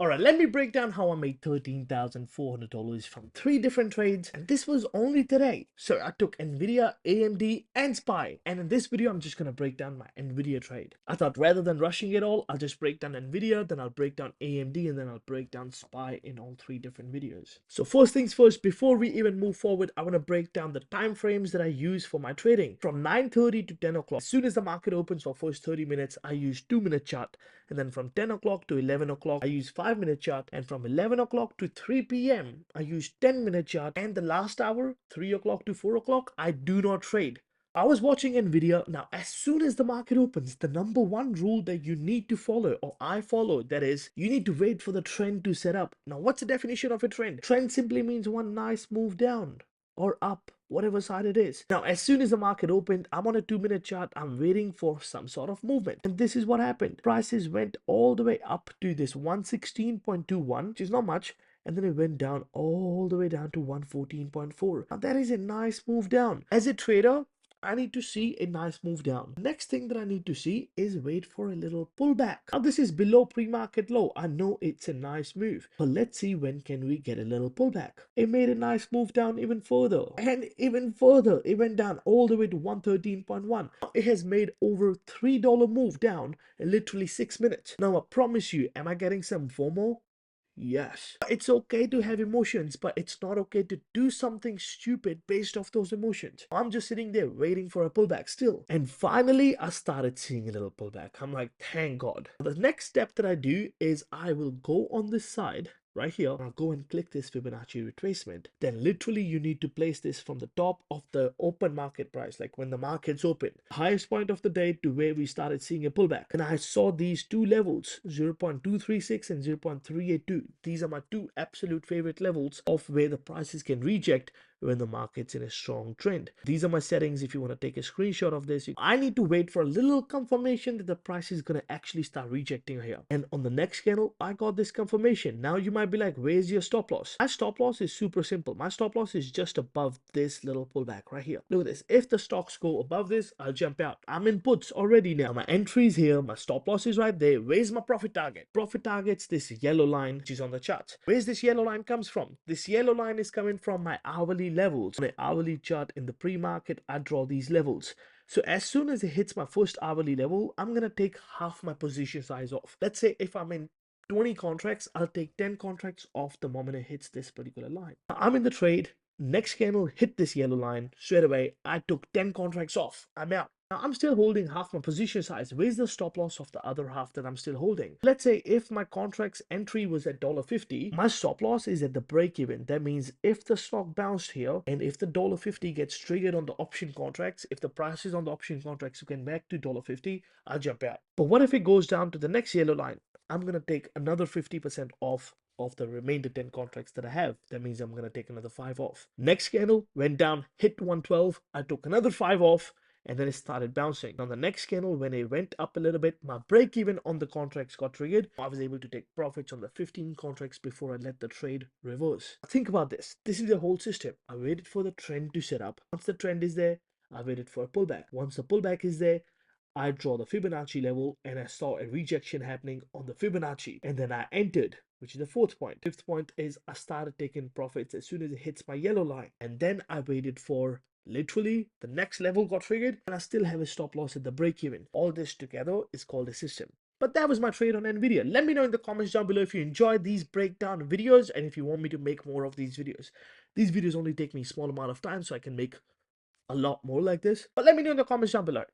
Alright, let me break down how I made $13,400 from 3 different trades, and this was only today. So I took Nvidia, AMD, and SPY, and in this video I'm just gonna break down my Nvidia trade. I thought rather than rushing it all, I'll just break down Nvidia, then I'll break down AMD, and then I'll break down SPY in all 3 different videos. So first things first, before we even move forward, I want to break down the time frames that I use for my trading. From 9:30 to 10 o'clock, as soon as the market opens for first 30 minutes, I use 2-minute chart. And then from 10 o'clock to 11 o'clock, I use 5-minute chart. And from 11 o'clock to 3 p.m., I use 10-minute chart. And the last hour, 3 o'clock to 4 o'clock, I do not trade. I was watching Nvidia. Now, as soon as the market opens, the number one rule that you need to follow, or I follow, that is, you need to wait for the trend to set up. Now, what's the definition of a trend? Trend simply means one nice move down or up, whatever side it is. Now, as soon as the market opened, I'm on a 2-minute chart. I'm waiting for some sort of movement. And this is what happened. Prices went all the way up to this 116.21, which is not much. And then it went down all the way down to 114.4. Now, that is a nice move down. As a trader, I need to see a nice move down. Next thing that I need to see is wait for a little pullback. Now this is below pre-market low. I know it's a nice move, but let's see when can we get a little pullback. It made a nice move down even further, and even further. It went down all the way to 113.1. It has made over $3 move down in literally 6 minutes. Now I promise you, am I getting some FOMO? Yes. It's okay to have emotions, but it's not okay to do something stupid based off those emotions. I'm just sitting there waiting for a pullback still. And finally, I started seeing a little pullback. I'm like, thank God. The next step that I do is I will go on this side right here. I'll go and click this Fibonacci retracement. Then literally you need to place this from the top of the open market price, like when the market's open, highest point of the day to where we started seeing a pullback. And I saw these two levels, 0.236 and 0.382. These are my two absolute favorite levels of where the prices can reject when the market's in a strong trend. These are my settings. If you want to take a screenshot of this, I need to wait for a little confirmation that the price is going to actually start rejecting here. And on the next candle, I got this confirmation. Now you might be like, where's your stop loss? My stop loss is super simple. My stop loss is just above this little pullback right here. Look at this. If the stocks go above this, I'll jump out. I'm in puts already now. My entry is here. My stop loss is right there. Where's my profit target? Profit target's this yellow line, which is on the chart. Where's this yellow line comes from? This yellow line is coming from my hourly levels. On an hourly chart in the pre-market, I draw these levels. So as soon as it hits my first hourly level, I'm going to take half my position size off. Let's say if I'm in 20 contracts, I'll take 10 contracts off the moment it hits this particular line. I'm in the trade. Next candle hit this yellow line. Straight away, I took 10 contracts off. I'm out. Now, I'm still holding half my position size. Where's the stop loss of the other half that I'm still holding? Let's say if my contract's entry was at $50, my stop loss is at the break even. That means if the stock bounced here and if the $50 gets triggered on the option contracts, if the prices on the option contracts get back to $50, I'll jump out. But what if it goes down to the next yellow line? I'm going to take another 50% off of the remainder 10 contracts that I have. That means I'm going to take another 5 off. Next candle went down, hit 112. I took another 5 off, and then it started bouncing. On the next candle, when it went up a little bit, my break even on the contracts got triggered. I was able to take profits on the 15 contracts before I let the trade reverse. Think about this. This is the whole system. I waited for the trend to set up. Once the trend is there, I waited for a pullback. Once the pullback is there, I draw the Fibonacci level and I saw a rejection happening on the Fibonacci, and then I entered, which is the fourth point. Fifth point is I started taking profits as soon as it hits my yellow line, and then I waited for literally the next level got triggered, and I still have a stop loss at the break even. All this together is called a system. But that was my trade on Nvidia. Let me know in the comments down below if you enjoyed these breakdown videos and if you want me to make more of these videos. These videos only take me a small amount of time, so I can make a lot more like this. But let me know in the comments down below.